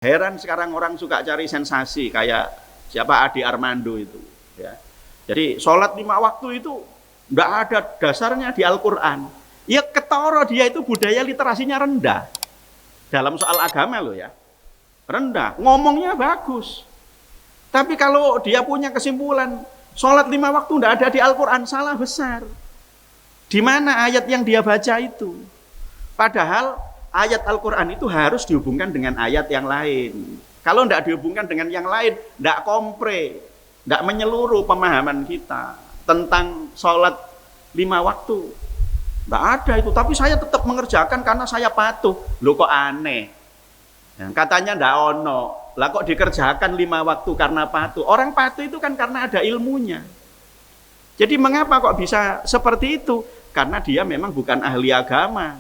Heran sekarang orang suka cari sensasi kayak siapa Adi Armando itu. Ya. Jadi sholat 5 waktu itu nggak ada dasarnya di Al-Quran. Ya ketoro dia itu budaya literasinya rendah. Dalam soal agama loh ya. Rendah, ngomongnya bagus. Tapi kalau dia punya kesimpulan, sholat 5 waktu nggak ada di Al-Quran, salah besar. Di mana ayat yang dia baca itu? Padahal ayat Al-Quran itu harus dihubungkan dengan ayat yang lain. Kalau tidak dihubungkan dengan yang lain, tidak kompre, tidak menyeluruh pemahaman kita tentang sholat 5 waktu. Tidak ada itu, tapi saya tetap mengerjakan karena saya patuh. Loh kok aneh? Katanya tidak ono, lah kok dikerjakan 5 waktu karena patuh? Orang patuh itu kan karena ada ilmunya. Jadi mengapa kok bisa seperti itu? Karena dia memang bukan ahli agama.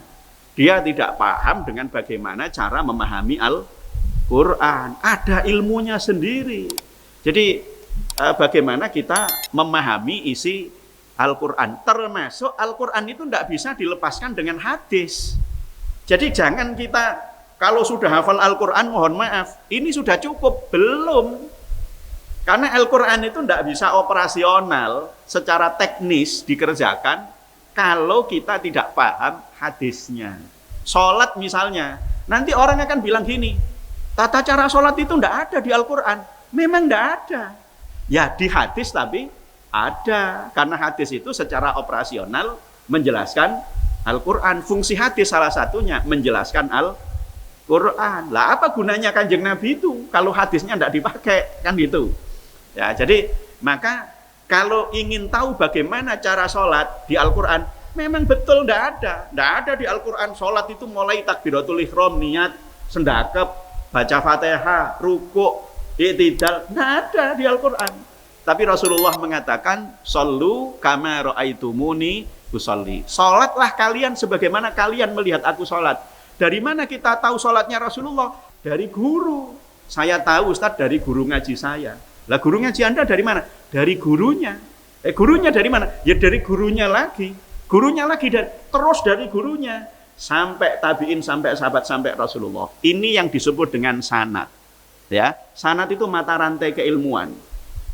Dia tidak paham dengan bagaimana cara memahami Al-Quran. Ada ilmunya sendiri. Jadi bagaimana kita memahami isi Al-Quran. Termasuk Al-Quran itu tidak bisa dilepaskan dengan hadis. Jadi jangan kita, kalau sudah hafal Al-Quran mohon maaf, ini sudah cukup. Belum. Karena Al-Quran itu tidak bisa operasional secara teknis dikerjakan kalau kita tidak paham hadisnya. Sholat misalnya, nanti orang akan bilang gini, tata cara sholat itu tidak ada di Al-Quran. Memang tidak ada. Ya di hadis tapi ada. Karena hadis itu secara operasional menjelaskan Al-Quran. Fungsi hadis salah satunya menjelaskan Al-Quran. Lah apa gunanya Kanjeng Nabi itu kalau hadisnya tidak dipakai, kan gitu. Ya, jadi maka kalau ingin tahu bagaimana cara sholat di Al-Quran, memang betul tidak ada. Tidak ada di Al-Quran sholat itu mulai takbiratul ihram, niat, sendakep, baca Fatihah, rukuk, i'tidal. Tidak ada di Al-Quran. Tapi Rasulullah mengatakan, "Shollu kama ra'aitumuni usolli." Sholatlah kalian sebagaimana kalian melihat aku sholat. Dari mana kita tahu sholatnya Rasulullah? Dari guru. Saya tahu Ustaz dari guru ngaji saya. Lah guru ngaji Anda dari mana? Dari gurunya. Gurunya dari mana? Ya dari gurunya lagi. Gurunya lagi dan terus dari gurunya sampai tabiin, sampai sahabat, sampai Rasulullah. Ini yang disebut dengan sanad. Ya, sanad itu mata rantai keilmuan.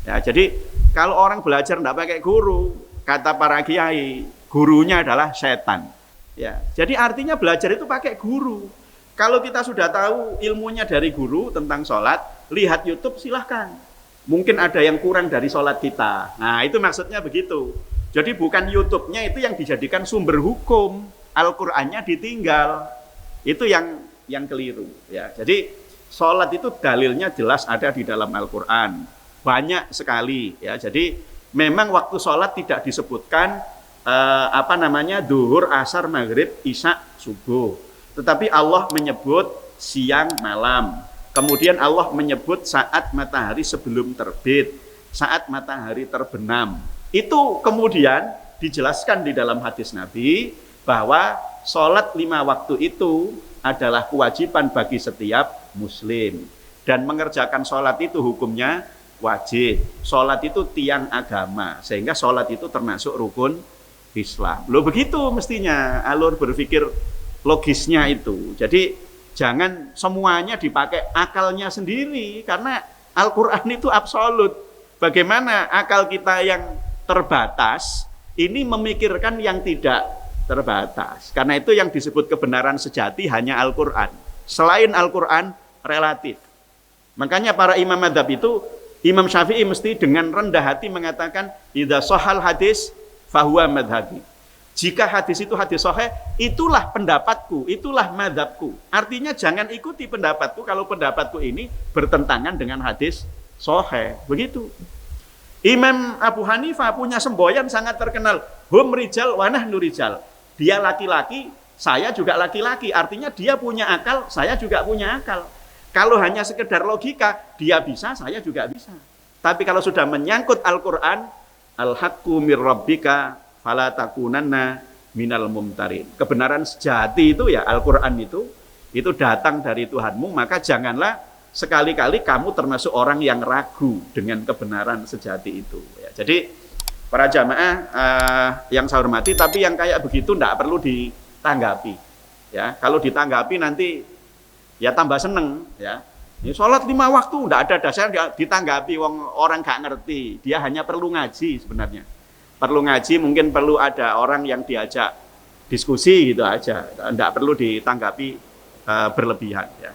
Ya, jadi kalau orang belajar tidak pakai guru, kata para kiai, gurunya adalah setan. Ya, jadi artinya belajar itu pakai guru. Kalau kita sudah tahu ilmunya dari guru tentang sholat, lihat YouTube silahkan. Mungkin ada yang kurang dari sholat kita. Nah itu maksudnya begitu. Jadi bukan YouTube-nya itu yang dijadikan sumber hukum. Al-Qur'annya ditinggal. Itu yang keliru. Ya, jadi sholat itu dalilnya jelas ada di dalam Al-Qur'an. Banyak sekali. Ya, jadi memang waktu sholat tidak disebutkan duhur, asar, maghrib, isya, subuh. Tetapi Allah menyebut siang, malam. Kemudian Allah menyebut saat matahari sebelum terbit, saat matahari terbenam. Itu kemudian dijelaskan di dalam hadis Nabi bahwa sholat 5 waktu itu adalah kewajiban bagi setiap muslim. Dan mengerjakan sholat itu hukumnya wajib. Sholat itu tiang agama, sehingga sholat itu termasuk rukun Islam. Loh begitu mestinya alur berpikir logisnya itu. Jadi jangan semuanya dipakai akalnya sendiri, karena Al-Quran itu absolut. Bagaimana akal kita yang terbatas ini memikirkan yang tidak terbatas. Karena itu yang disebut kebenaran sejati hanya Al-Quran. Selain Al-Quran relatif. Makanya para imam madzhab itu, Imam Syafi'i mesti dengan rendah hati mengatakan, idza shahal hadis fahuwa madhabi. Jika hadis itu hadis sahih, itulah pendapatku, itulah madzhabku. Artinya jangan ikuti pendapatku kalau pendapatku ini bertentangan dengan hadis sahih. Begitu. Imam Abu Hanifah punya semboyan sangat terkenal. Hum rijal wa nahnu rijal. Dia laki-laki, saya juga laki-laki. Artinya dia punya akal, saya juga punya akal. Kalau hanya sekedar logika, dia bisa, saya juga bisa. Tapi kalau sudah menyangkut Al-Quran, al-haqqu mir rabbika fala takunanna minal mumtarin. Kebenaran sejati itu ya Al-Quran itu datang dari Tuhanmu, maka janganlah sekali-kali kamu termasuk orang yang ragu dengan kebenaran sejati itu. Ya, jadi para jamaah yang saya hormati, tapi yang kayak begitu tidak perlu ditanggapi. Ya, kalau ditanggapi nanti ya tambah seneng. Ya, Ya, sholat 5 waktu tidak ada dasar ditanggapi orang gak ngerti. Dia hanya perlu ngaji sebenarnya. Perlu ngaji, mungkin perlu ada orang yang diajak diskusi gitu aja. Tidak perlu ditanggapi berlebihan ya.